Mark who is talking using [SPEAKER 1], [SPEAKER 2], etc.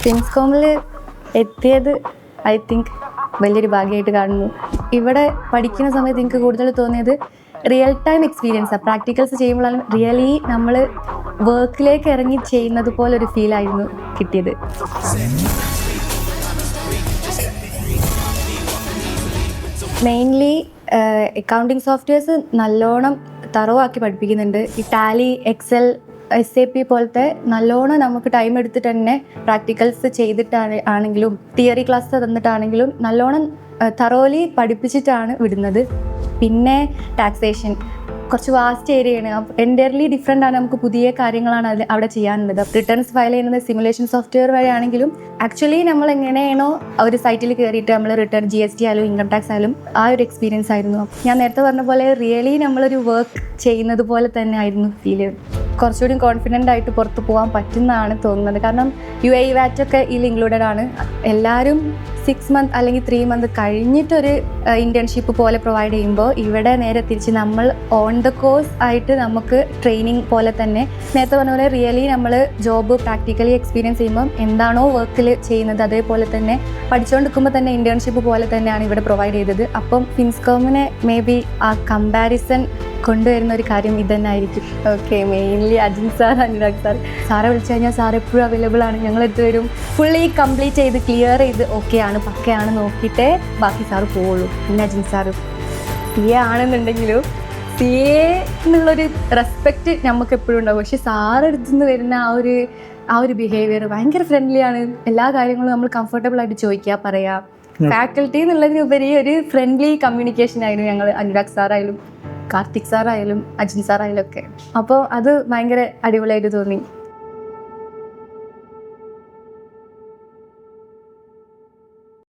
[SPEAKER 1] ഫിൻസ്കോമിൽ എത്തിയത് I think വലിയൊരു ഭാഗ്യമായിട്ട് കാണുന്നു. ഇവിടെ പഠിക്കുന്ന സമയത്ത് എനിക്ക് കൂടുതൽ തോന്നിയത് റിയൽ ടൈം എക്സ്പീരിയൻസാണ്. പ്രാക്ടിക്കൽസ് ചെയ്യുമ്പോഴാണ് റിയലി നമ്മൾ വർക്കിലേക്ക് ഇറങ്ങി ചെയ്യുന്നത് പോലെ ഒരു ഫീലായിരുന്നു കിട്ടിയത്. മെയിൻലി അക്കൗണ്ടിങ് സോഫ്റ്റ്വെയർസ് നല്ലോണം തറവാക്കി പഠിപ്പിക്കുന്നുണ്ട്. ഈ ടാലി, എക്സൽ, SAP പോലത്തെ നല്ലോണം നമുക്ക് ടൈം എടുത്തിട്ട് തന്നെ പ്രാക്ടിക്കൽസ് ചെയ്തിട്ടാണെങ്കിലും തിയറി ക്ലാസ് തന്നിട്ടാണെങ്കിലും നല്ലോണം തറോലി പഠിപ്പിച്ചിട്ടാണ് വിടുന്നത്. പിന്നെ ടാക്സേഷൻ കുറച്ച് വാസ്റ്റ് ഏരിയയാണ്. എൻ്റയർലി ഡിഫറെൻ്റ് ആണ്. നമുക്ക് പുതിയ കാര്യങ്ങളാണ് അവിടെ ചെയ്യാനുള്ളത്. റിട്ടേൺസ് ഫയൽ ചെയ്യുന്നത് സിമുലേഷൻ സോഫ്റ്റ്വെയർ വഴിയാണെങ്കിലും ആക്ച്വലി നമ്മൾ എങ്ങനെയാണോ ഒരു സൈറ്റിൽ കയറിയിട്ട് നമ്മൾ റിട്ടേൺ GST ആയാലും ഇൻകം ടാക്സ് ആയാലും ആ ഒരു എക്സ്പീരിയൻസ് ആയിരുന്നു. ഞാൻ നേരത്തെ പറഞ്ഞ പോലെ റിയലി നമ്മളൊരു വർക്ക് ചെയ്യുന്നത് പോലെ തന്നെ ആയിരുന്നു ഫീൽ. കുറച്ചുകൂടി കോൺഫിഡൻ്റ് ആയിട്ട് പുറത്ത് പോകാൻ പറ്റുന്നതാണ് തോന്നുന്നത്. കാരണം UAE VAT ഒക്കെ ഇതിൽ ഇൻക്ലൂഡഡ് ആണ്. എല്ലാവരും 6 മന്ത് അല്ലെങ്കിൽ 3 മന്ത് കഴിഞ്ഞിട്ടൊരു ഇൻറ്റേൺഷിപ്പ് പോലെ പ്രൊവൈഡ് ചെയ്യുമ്പോൾ ഇവിടെ നേരെ തിരിച്ച് നമ്മൾ ഓൺ ദ കോഴ്സ് ആയിട്ട് നമുക്ക് ട്രെയിനിങ് പോലെ തന്നെ നേരത്തെ പറഞ്ഞ പോലെ റിയലി നമ്മൾ ജോബ് പ്രാക്ടിക്കലി എക്സ്പീരിയൻസ് ചെയ്യുമ്പം എന്താണോ വർക്കിൽ ചെയ്യുന്നത് അതേപോലെ തന്നെ പഠിച്ചുകൊണ്ടിരിക്കുമ്പോൾ തന്നെ ഇൻറ്റേൺഷിപ്പ് പോലെ തന്നെയാണ് ഇവിടെ പ്രൊവൈഡ് ചെയ്തത്. അപ്പം ഫിൻസ്കോമിനെ മേ ബി ആ കമ്പാരിസൺ കൊണ്ടുവരുന്ന ഒരു കാര്യം ഇതന്നെ ആയിരിക്കും. Okay, mainly Ajin sir, Anurag sir. സാറെ വിളിച്ചു കഴിഞ്ഞാൽ സാർ എപ്പോഴും അവൈലബിൾ ആണ്. ഞങ്ങളെടുത്ത് വരും, ഫുള്ളി കംപ്ലീറ്റ് ചെയ്ത് ക്ലിയർ ചെയ്ത് ഓക്കെയാണ് പക്കയാണ് നോക്കിയിട്ടേ ബാക്കി സാറ് പോവുള്ളൂ. പിന്നെ അജിൻ സാറ് CA ആണെന്നുണ്ടെങ്കിലും CA എന്നുള്ളൊരു റെസ്പെക്റ്റ് നമുക്ക് എപ്പോഴും ഉണ്ടാവും. പക്ഷെ സാറെടുത്തു നിന്ന് വരുന്ന ആ ഒരു ബിഹേവിയർ ഭയങ്കര ഫ്രണ്ട്ലിയാണ്. എല്ലാ കാര്യങ്ങളും നമ്മൾ കംഫർട്ടബിൾ ആയിട്ട് ചോദിക്കുക, പറയാം. ഫാക്കൽറ്റി എന്നുള്ളതിനുപരി ഒരു ഫ്രണ്ട്ലി കമ്മ്യൂണിക്കേഷൻ ആയിരുന്നു ഞങ്ങൾ. അനുരാഗ് സാറായാലും കാർത്തിക് സാറായാലും അജിൻ സാറായാലും ഒക്കെ. അപ്പോൾ അത് ഭയങ്കര അടിപൊളിയായിട്ട് തോന്നി.